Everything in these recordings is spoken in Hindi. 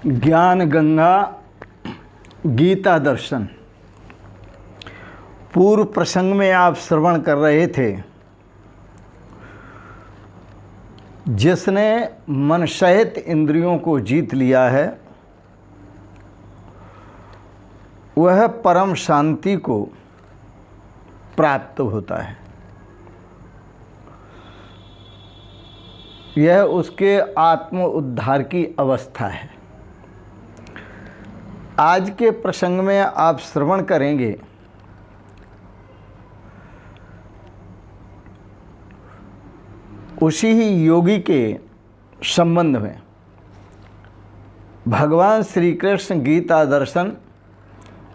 ज्ञान गंगा गीता दर्शन। पूर्व प्रसंग में आप श्रवण कर रहे थे, जिसने मन सहित इंद्रियों को जीत लिया है वह परम शांति को प्राप्त होता है। यह उसके आत्म उद्धार की अवस्था है। आज के प्रसंग में आप श्रवण करेंगे उसी ही योगी के संबंध में। भगवान श्री कृष्ण गीता दर्शन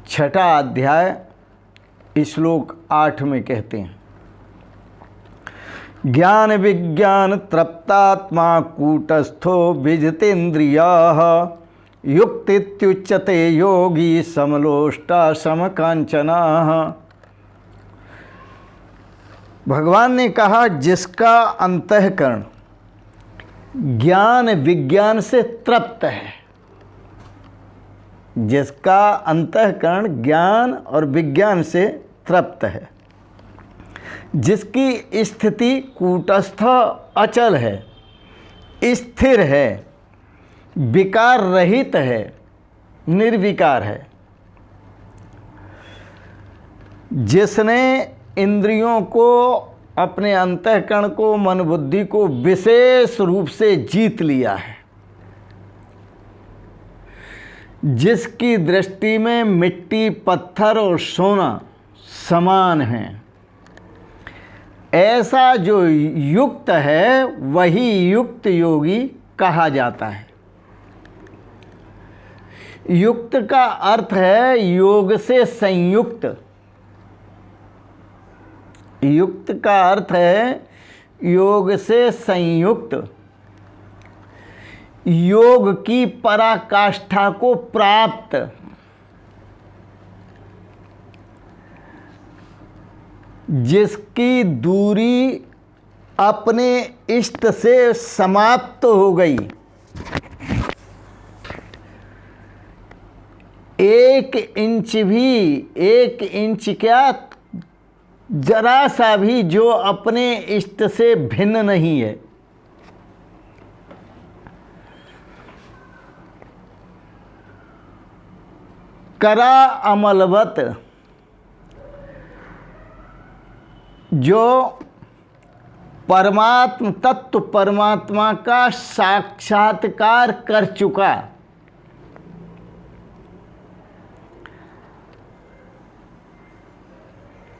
6ठा अध्याय श्लोक 8 में कहते हैं, ज्ञान विज्ञान तृप्तात्मा कूटस्थो विजितेन्द्रियाः युक्तित्युच्यते योगी समलोष्टा समकांचनाः। भगवान ने कहा, जिसका अंतःकरण ज्ञान विज्ञान से तृप्त है, जिसका अंतःकरण ज्ञान और विज्ञान से तृप्त है, जिसकी स्थिति कूटस्थ अचल है, स्थिर है, विकार रहित है, निर्विकार है, जिसने इंद्रियों को, अपने अंतःकरण को, मन बुद्धि को विशेष रूप से जीत लिया है, जिसकी दृष्टि में मिट्टी, पत्थर और सोना समान हैं, ऐसा जो युक्त है वही युक्त योगी कहा जाता है। युक्त का अर्थ है योग से संयुक्त। युक्त का अर्थ है योग से संयुक्त, योग की पराकाष्ठा को प्राप्त, जिसकी दूरी अपने इष्ट से समाप्त हो गई। 1 इंच भी, 1 इंच क्या, जरा सा भी जो अपने इष्ट से भिन्न नहीं है, करा अमलवत, जो परमात्म तत्व परमात्मा का साक्षात्कार कर चुका,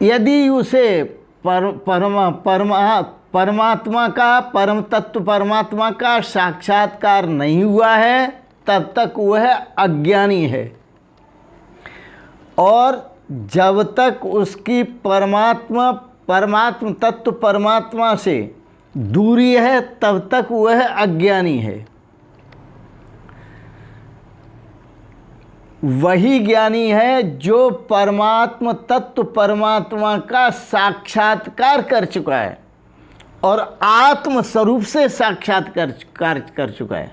यदि उसे परमात्मा का, परम तत्व परमात्मा का साक्षात्कार नहीं हुआ है, तब तक वह अज्ञानी है। और जब तक उसकी परमात्म तत्व परमात्मा से दूरी है, तब तक वह अज्ञानी है। वही ज्ञानी है जो परमात्म तत्व परमात्मा का साक्षात्कार कर चुका है और आत्म स्वरूप से साक्षात्कार कर चुका है,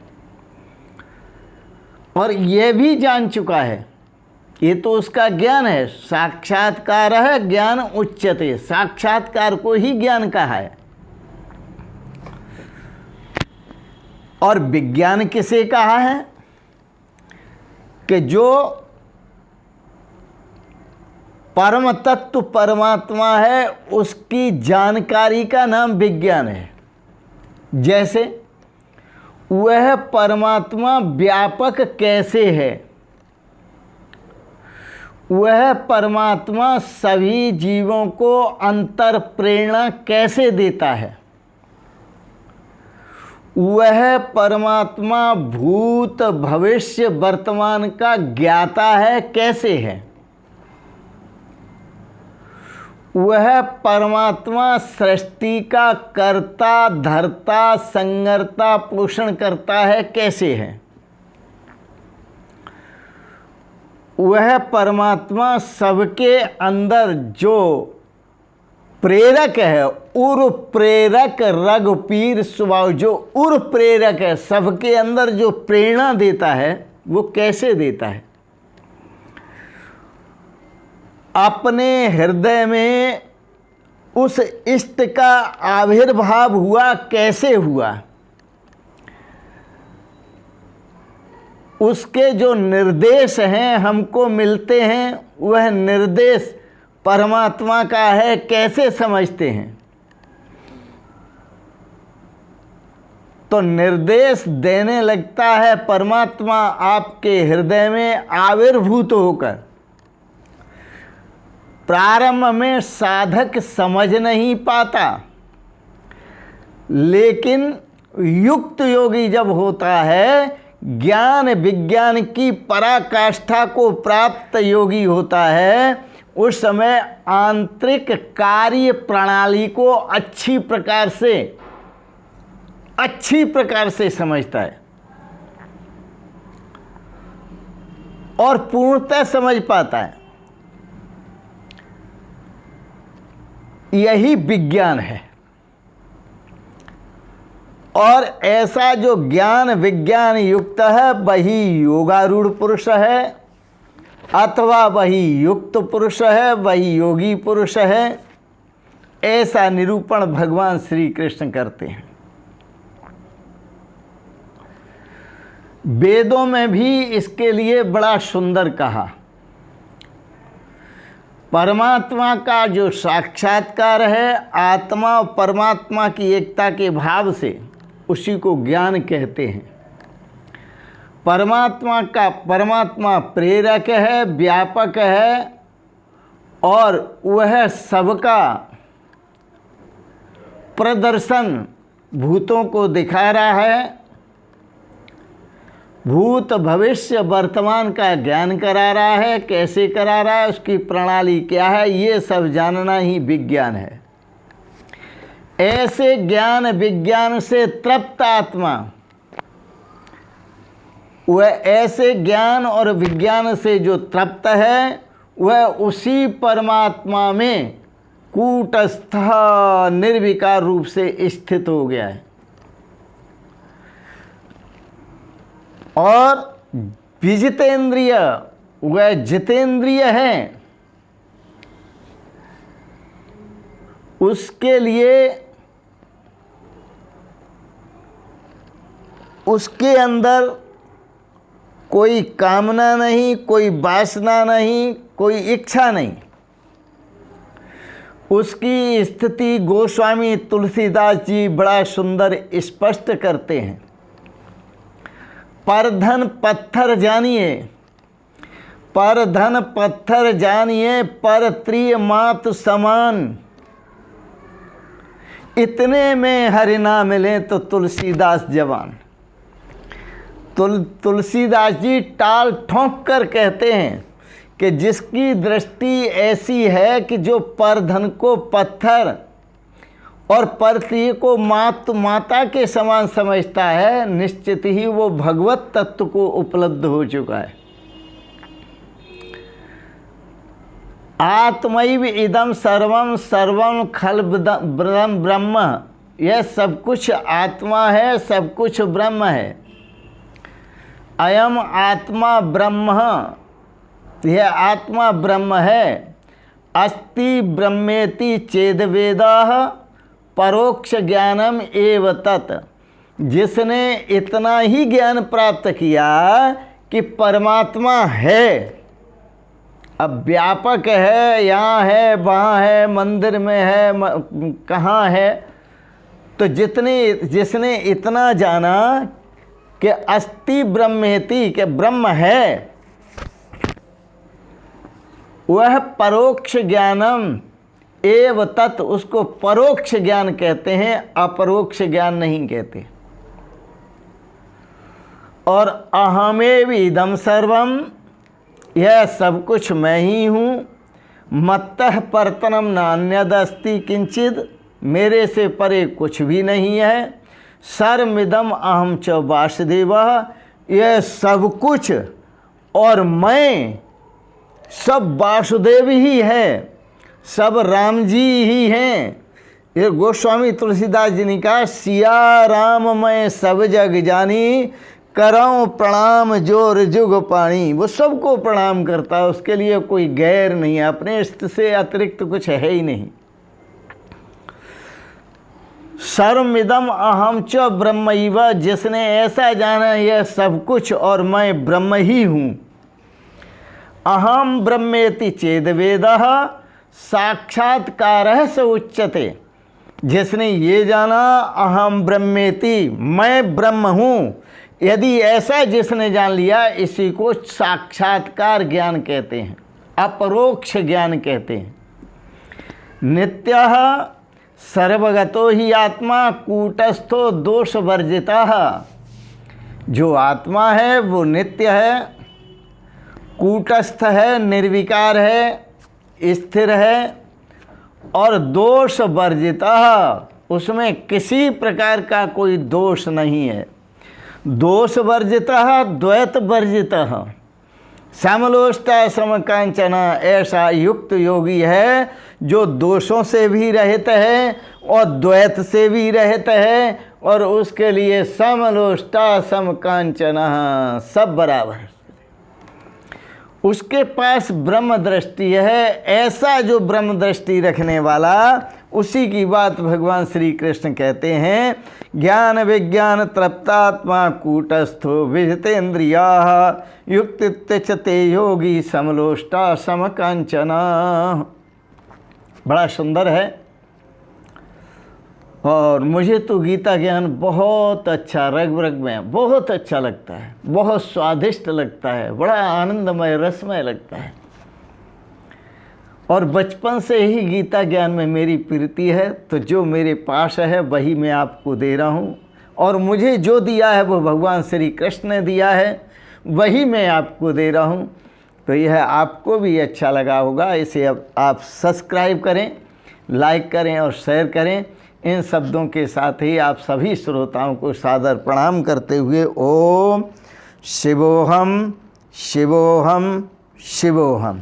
और यह भी जान चुका है, ये तो उसका ज्ञान है। साक्षात्कार है ज्ञान उच्यते, साक्षात्कार को ही ज्ञान कहा है। और विज्ञान किसे कहा है कि जो परम तत्व परमात्मा है उसकी जानकारी का नाम विज्ञान है। जैसे वह परमात्मा व्यापक कैसे है, वह परमात्मा सभी जीवों को अंतर प्रेरणा कैसे देता है, वह परमात्मा भूत भविष्य वर्तमान का ज्ञाता है कैसे है, वह परमात्मा सृष्टि का कर्ता धर्ता संगर्ता पोषण करता है कैसे है, वह परमात्मा सबके अंदर जो प्रेरक है, उर प्रेरक रघुपीर स्वभाव, जो उर प्रेरक है, सबके अंदर जो प्रेरणा देता है वो कैसे देता है? अपने हृदय में उस इष्ट का आविर्भाव हुआ, कैसे हुआ? उसके जो निर्देश हैं हमको मिलते हैं, वह निर्देश परमात्मा का है, कैसे समझते हैं? तो निर्देश देने लगता है परमात्मा आपके हृदय में आविर्भूत होकर। प्रारंभ में साधक समझ नहीं पाता, लेकिन युक्त योगी जब होता है, ज्ञान विज्ञान की पराकाष्ठा को प्राप्त योगी होता है, उस समय आंतरिक कार्य प्रणाली को अच्छी प्रकार से समझता है और पूर्णतः समझ पाता है। यही विज्ञान है। और ऐसा जो ज्ञान विज्ञान युक्त है, वही योगारूढ़ पुरुष है, अथवा वही युक्त पुरुष है, वही योगी पुरुष है। ऐसा निरूपण भगवान श्री कृष्ण करते हैं। वेदों में भी इसके लिए बड़ा सुंदर कहा। परमात्मा का जो साक्षात्कार है, आत्मा और परमात्मा की एकता के भाव से, उसी को ज्ञान कहते हैं। परमात्मा प्रेरक है, व्यापक है, और वह सबका प्रदर्शन भूतों को दिखा रहा है। भूत भविष्य वर्तमान का ज्ञान करा रहा है। कैसे करा रहा है, उसकी प्रणाली क्या है, ये सब जानना ही विज्ञान है। ऐसे ज्ञान विज्ञान से तृप्त आत्मा, वह ऐसे ज्ञान और विज्ञान से जो तृप्त है, वह उसी परमात्मा में कूटस्थ निर्विकार रूप से स्थित हो गया है। और विजितेंद्रिय, वह जितेंद्रिय है। उसके लिए उसके अंदर कोई कामना नहीं, कोई वासना नहीं, कोई इच्छा नहीं। उसकी स्थिति गोस्वामी तुलसीदास जी बड़ा सुंदर स्पष्ट करते हैं। पर धन पत्थर जानिए, पर धन पत्थर जानिए, पर त्रिय मात समान। इतने में हरि ना मिले तो तुलसीदास जवान। तुलसीदास जी टाल ठोंक कर कहते हैं कि जिसकी दृष्टि ऐसी है कि जो पर धन को पत्थर और पर त्रिय को माता के समान समझता है, निश्चित ही वो भगवत तत्व को उपलब्ध हो चुका है। आत्मैव इदम सर्वम सर्वम खल ब्रह्म, यह सब कुछ आत्मा है, सब कुछ ब्रह्म है। अयम आत्मा ब्रह्म, यह आत्मा ब्रह्म है। अस्ति ब्रह्मेति चेद वेदाः परोक्ष ज्ञानम एव तत्। जिसने इतना ही ज्ञान प्राप्त किया कि परमात्मा है, अब व्यापक है, यहाँ है, वहाँ है, मंदिर में है, कहाँ है, तो जिसने इतना जाना कि अस्ति ब्रह्मेति, कि ब्रह्म है, वह परोक्ष ज्ञानम एव तत्, उसको परोक्ष ज्ञान कहते हैं, अपरोक्ष ज्ञान नहीं कहते। और अहमेव इदम सर्वम, यह सब कुछ मैं ही हूँ। मत्तः परतनम नान्यदस्ति किंचिद, मेरे से परे कुछ भी नहीं है। सर्वमिदम अहम च वासुदेवः, यह सब कुछ और मैं सब वासुदेव ही है, सब राम जी ही हैं। ये गोस्वामी तुलसीदास जी ने कहा, सिया राम मैं सब जग जानी, करऊं प्रणाम जो ऋजुग पाणी, वो सबको प्रणाम करता है, उसके लिए कोई गैर नहीं है, अपने इष्ट से अतिरिक्त कुछ है ही नहीं। सर्वमिदम अहम च ब्रह्मैव, जिसने ऐसा जाना यह सब कुछ और मैं ब्रह्म ही हूँ। अहम ब्रह्मेति चेद वेदः साक्षात्कारः स उच्यते, जिसने ये जाना अहम ब्रह्मेति, मैं ब्रह्म हूँ, यदि ऐसा जिसने जान लिया, इसी को साक्षात्कार ज्ञान कहते हैं, अपरोक्ष ज्ञान कहते हैं। नित्यः सर्वगतो ही आत्मा कूटस्थो दोष वर्जितः, जो आत्मा है वो नित्य है, कूटस्थ है, निर्विकार है, स्थिर है और दोष वर्जितः, उसमें किसी प्रकार का कोई दोष नहीं है। दोषवर्जितः द्वैत वर्जितः समलोष्टा समकांचन, ऐसा युक्त योगी है जो दोषों से भी रहित है और द्वैत से भी रहित है, और उसके लिए समलोष्टा समकांचन, सब बराबर। उसके पास ब्रह्म दृष्टि है। ऐसा जो ब्रह्म दृष्टि रखने वाला, उसी की बात भगवान श्री कृष्ण कहते हैं, ज्ञान विज्ञान तृप्तात्मा कूटस्थो विजितेन्द्रिया युक्तित्यचते योगी समलोष्टा समकांचना। बड़ा सुंदर है, और मुझे तो गीता ज्ञान बहुत अच्छा, रग रग में बहुत अच्छा लगता है, बहुत स्वादिष्ट लगता है, बड़ा आनंदमय रसमय लगता है। और बचपन से ही गीता ज्ञान में मेरी प्रीति है, तो जो मेरे पास है वही मैं आपको दे रहा हूँ, और मुझे जो दिया है वो भगवान श्री कृष्ण ने दिया है, वही मैं आपको दे रहा हूँ। तो यह आपको भी अच्छा लगा होगा, इसे अब आप सब्सक्राइब करें, लाइक करें और शेयर करें। इन शब्दों के साथ ही आप सभी श्रोताओं को सादर प्रणाम करते हुए ओम शिवोहम शिवोहम शिवोहम।